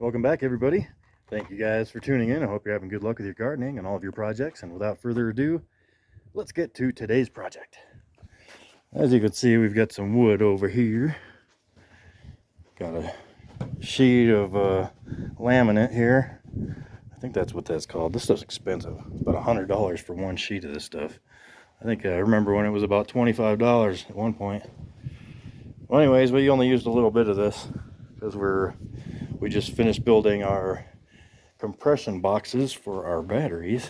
Welcome back, everybody. Thank you guys for tuning in. I hope you're having good luck with your gardening and all of your projects. And without further ado, let's get to today's project. As you can see, we've got some wood over here. Got a sheet of laminate here. I think that's what that's called. This stuff's expensive. It's about $100 for one sheet of this stuff. I think I remember when it was about $25 at one point. Well, anyways, we only used a little bit of this because we just finished building our compression boxes for our batteries.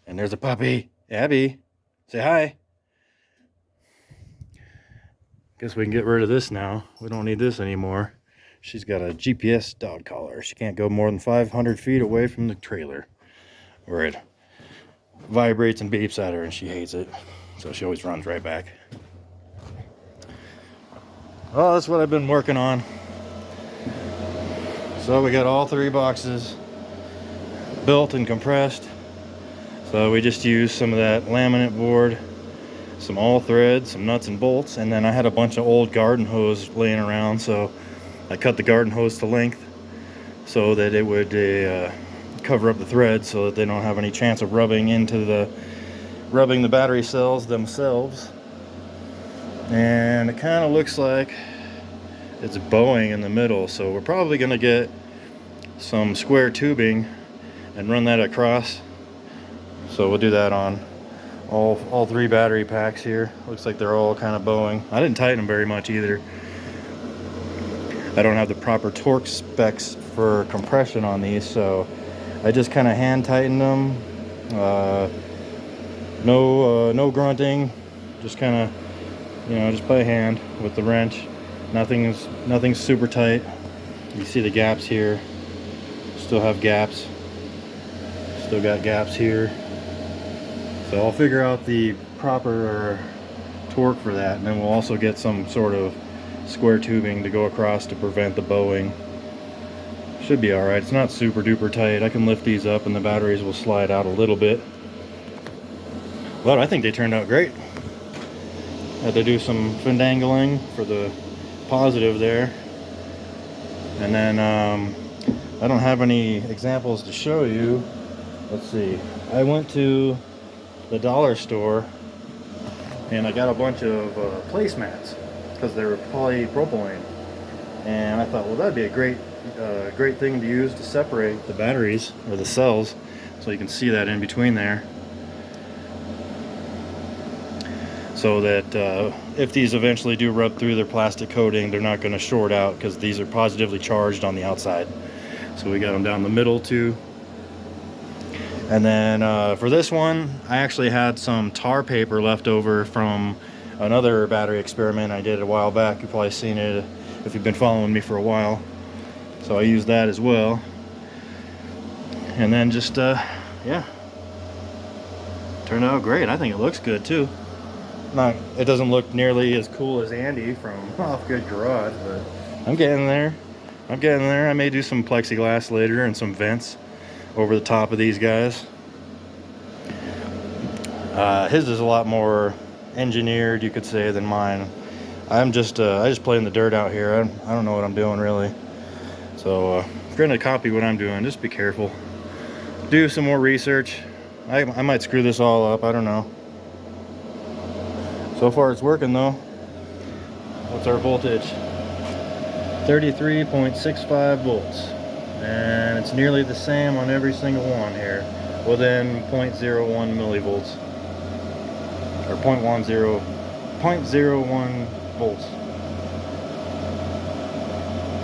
And there's a puppy. Abby, say hi. Guess we can get rid of this now. We don't need this anymore. She's got a GPS dog collar. She can't go more than 500 feet away from the trailer, where it vibrates and beeps at her, and she hates it. So she always runs right back. Well, that's what I've been working on. So we got all three boxes built and compressed. So we just used some of that laminate board, some all thread, some nuts and bolts, and then I had a bunch of old garden hose laying around, so I cut the garden hose to length so that it would cover up the threads so that they don't have any chance of rubbing the battery cells themselves. And it kind of looks like it's bowing in the middle, so we're probably going to get some square tubing and run that across. So we'll do that on all three battery packs here. Looks like they're all kind of bowing. I didn't tighten them very much either. I don't have the proper torque specs for compression on these, so I just kind of hand tightened them. No grunting, just kind of, just by hand with the wrench. Nothing's super tight. You see the gaps here. Still have gaps. Still got gaps here. So I'll figure out the proper torque for that, and then we'll also get some sort of square tubing to go across to prevent the bowing. Should be alright. It's not super duper tight. I can lift these up and the batteries will slide out a little bit. But I think they turned out great. Had to do some findangling for the positive there. And then I don't have any examples to show you. Let's see. I went to the dollar store and I got a bunch of placemats because they were polypropylene, and I thought, well, that'd be a great thing to use to separate the batteries or the cells, so you can see that in between there, so that if these eventually do rub through their plastic coating, they're not going to short out because these are positively charged on the outside. So we got them down the middle too. And then for this one, I actually had some tar paper left over from another battery experiment I did a while back. You've probably seen it if you've been following me for a while. So I used that as well. And then just, yeah, turned out great. I think it looks good too. It doesn't look nearly as cool as Andy from Off Good Garage, but I'm getting there. I may do some plexiglass later and some vents over the top of these guys. His is a lot more engineered, you could say, than mine. I just play in the dirt out here. I don't know what I'm doing really. So if you're gonna copy what I'm doing, just be careful. Do some more research. I might screw this all up, I don't know. So far it's working though. What's our voltage? 33.65 volts. And it's nearly the same on every single one here, within 0.01 millivolts, or 0.01 volts.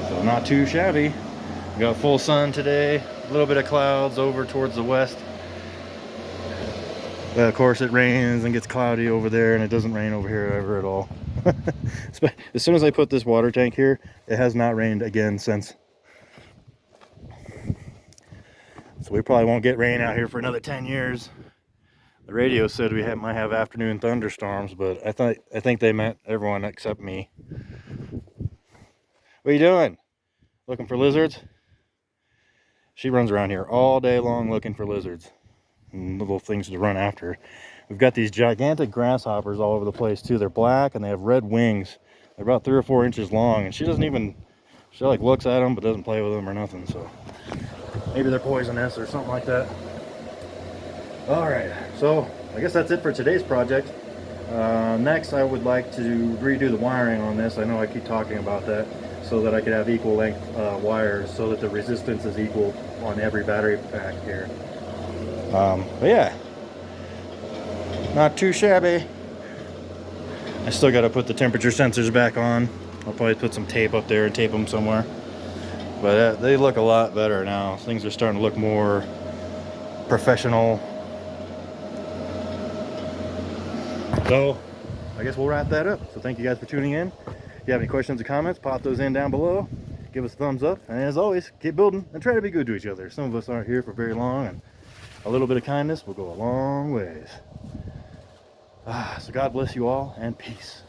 So not too shabby. We got full sun today, a little bit of clouds over towards the west. Of course it rains and gets cloudy over there, and it doesn't rain over here ever at all. As soon as I put this water tank here, it has not rained again since. So we probably won't get rain out here for another 10 years. The radio said we might have afternoon thunderstorms, but I think they meant everyone except me. What are you doing? Looking for lizards? She runs around here all day long looking for lizards and little things to run after. We've got these gigantic grasshoppers all over the place too. They're black and they have red wings. They're about 3 or 4 inches long, and she doesn't even She like looks at them but doesn't play with them or nothing. So maybe they're poisonous or something like that. All right, so I guess that's it for today's project. Next, I would like to redo the wiring on this. I know I keep talking about that, so that I could have equal length wires, so that the resistance is equal on every battery pack here. But yeah, not too shabby. I still got to put the temperature sensors back on. I'll probably put some tape up there and tape them somewhere. But they look a lot better now. Things are starting to look more professional. So I guess we'll wrap that up. So thank you guys for tuning in. If you have any questions or comments, pop those in down below. Give us a thumbs up. And as always, keep building and try to be good to each other. Some of us aren't here for very long, and a little bit of kindness will go a long ways. So God bless you all, and peace.